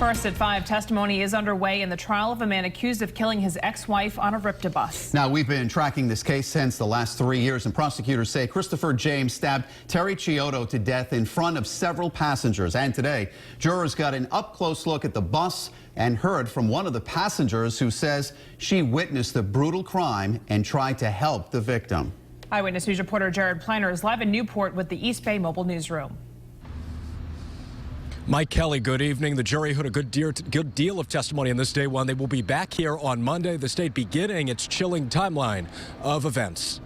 First at 5, testimony is underway in the trial of a man accused of killing his ex-wife on a RIPTA bus. Now, we've been tracking this case since the last 3 years, and prosecutors say Christopher James stabbed Terry Chiodo to death in front of several passengers. And today, jurors got an up-close look at the bus and heard from one of the passengers who says she witnessed the brutal crime and tried to help the victim. Eyewitness News reporter Jared Planner is live in Newport with the East Bay Mobile Newsroom. Mike Kelly, good evening. The jury heard a good deal of testimony on this day one. They will be back here on Monday, the state beginning its chilling timeline of events.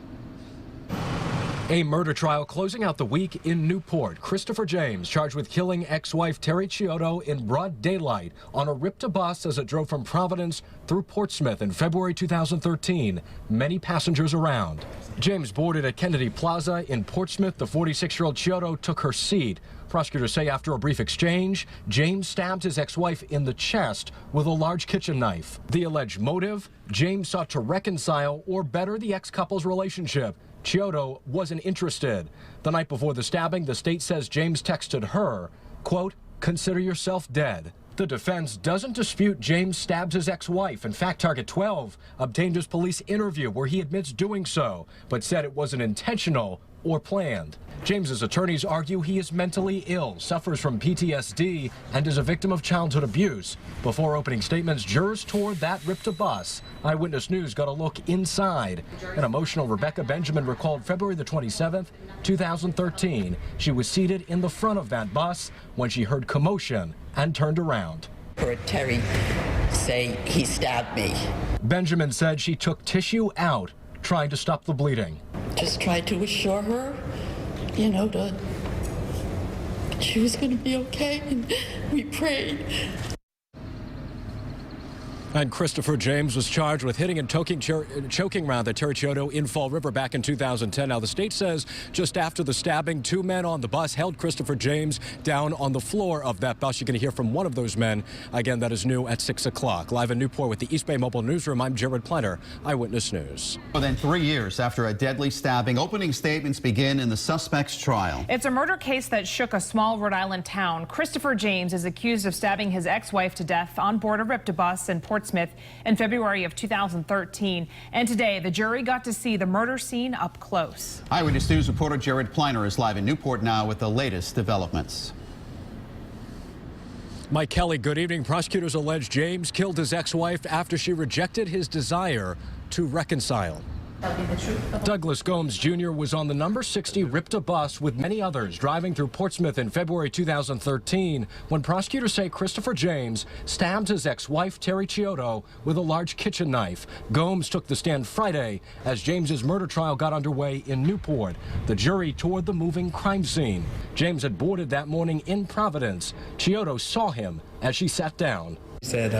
A murder trial closing out the week in Newport. Christopher James charged with killing ex-wife Terry Chiodo in broad daylight on a RIPTA bus as it drove from Providence through Portsmouth in February 2013. Many passengers around. James boarded at Kennedy Plaza in Portsmouth. The 46-year-old Chiodo took her seat. Prosecutors say after a brief exchange, James stabbed his ex-wife in the chest with a large kitchen knife. The alleged motive, James sought to reconcile or better the ex-couple's relationship. Chiodo wasn't interested. The night before the stabbing, the state says James texted her, quote, "Consider yourself dead." The defense doesn't dispute James stabbed his ex-wife. In fact, Target 12 obtained his police interview where he admits doing so, but said it wasn't intentional or planned. James's attorneys argue he is mentally ill, suffers from PTSD, and is a victim of childhood abuse. Before opening statements, jurors toured that RIPTA bus. Eyewitness News got a look inside. An emotional Rebecca Benjamin recalled February the 27th, 2013. She was seated in the front of that bus when she heard commotion and turned around. Heard Terry say he stabbed me. Benjamin said she took tissue out, trying to stop the bleeding. Just tried to assure her, you know, that she was going to be okay, and we prayed. And Christopher James was charged with hitting and choking Terry Chiodo in Fall River back in 2010. Now, the state says just after the stabbing, 2 men on the bus held Christopher James down on the floor of that bus. You're going to hear from one of those men. Again, that is new at 6 o'clock. Live in Newport with the East Bay Mobile Newsroom, I'm Jared Planner, Eyewitness News. More than 3 years after a deadly stabbing, opening statements begin in the suspect's trial. It's a murder case that shook a small Rhode Island town. Christopher James is accused of stabbing his ex-wife to death on board a RIPTA bus in Portsmouth in February of 2013. And today, the jury got to see the murder scene up close. Eyewitness News reporter Jared Planner is live in Newport now with the latest developments. Mike Kelly, good evening. Prosecutors allege James killed his ex-wife after she rejected his desire to reconcile. Douglas Gomes Jr. was on the number 60 RIPTA bus with many others driving through Portsmouth in February 2013 when prosecutors say Christopher James stabbed his ex-wife Terry Chiodo with a large kitchen knife. Gomes took the stand Friday as James's murder trial got underway in Newport. The jury toured the moving crime scene. James had boarded that morning in Providence. Chiodo saw him as she sat down. Said,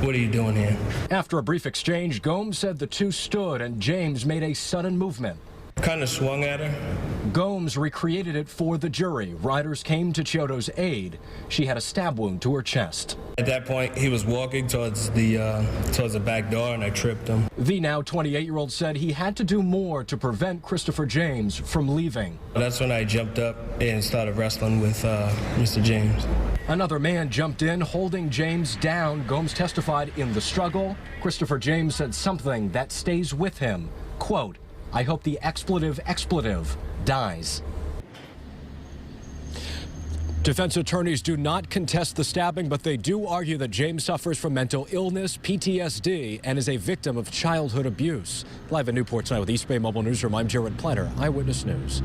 what are you doing here? After a brief exchange, Gomes said the two stood and James made a sudden movement. Kind of swung at her. Gomes recreated it for the jury. Riders came to Chiodo's aid. She had a stab wound to her chest. At that point, he was walking towards the back door, and I tripped him. The now 28-year-old said he had to do more to prevent Christopher James from leaving. That's when I jumped up and started wrestling with Mr. James. Another man jumped in, holding James down. Gomes testified in the struggle. Christopher James said something that stays with him. Quote, "I hope the expletive dies." Defense attorneys do not contest the stabbing, but they do argue that James suffers from mental illness, PTSD, and is a victim of childhood abuse. Live in Newport tonight with East Bay Mobile Newsroom, I'm Jared Planner, Eyewitness News.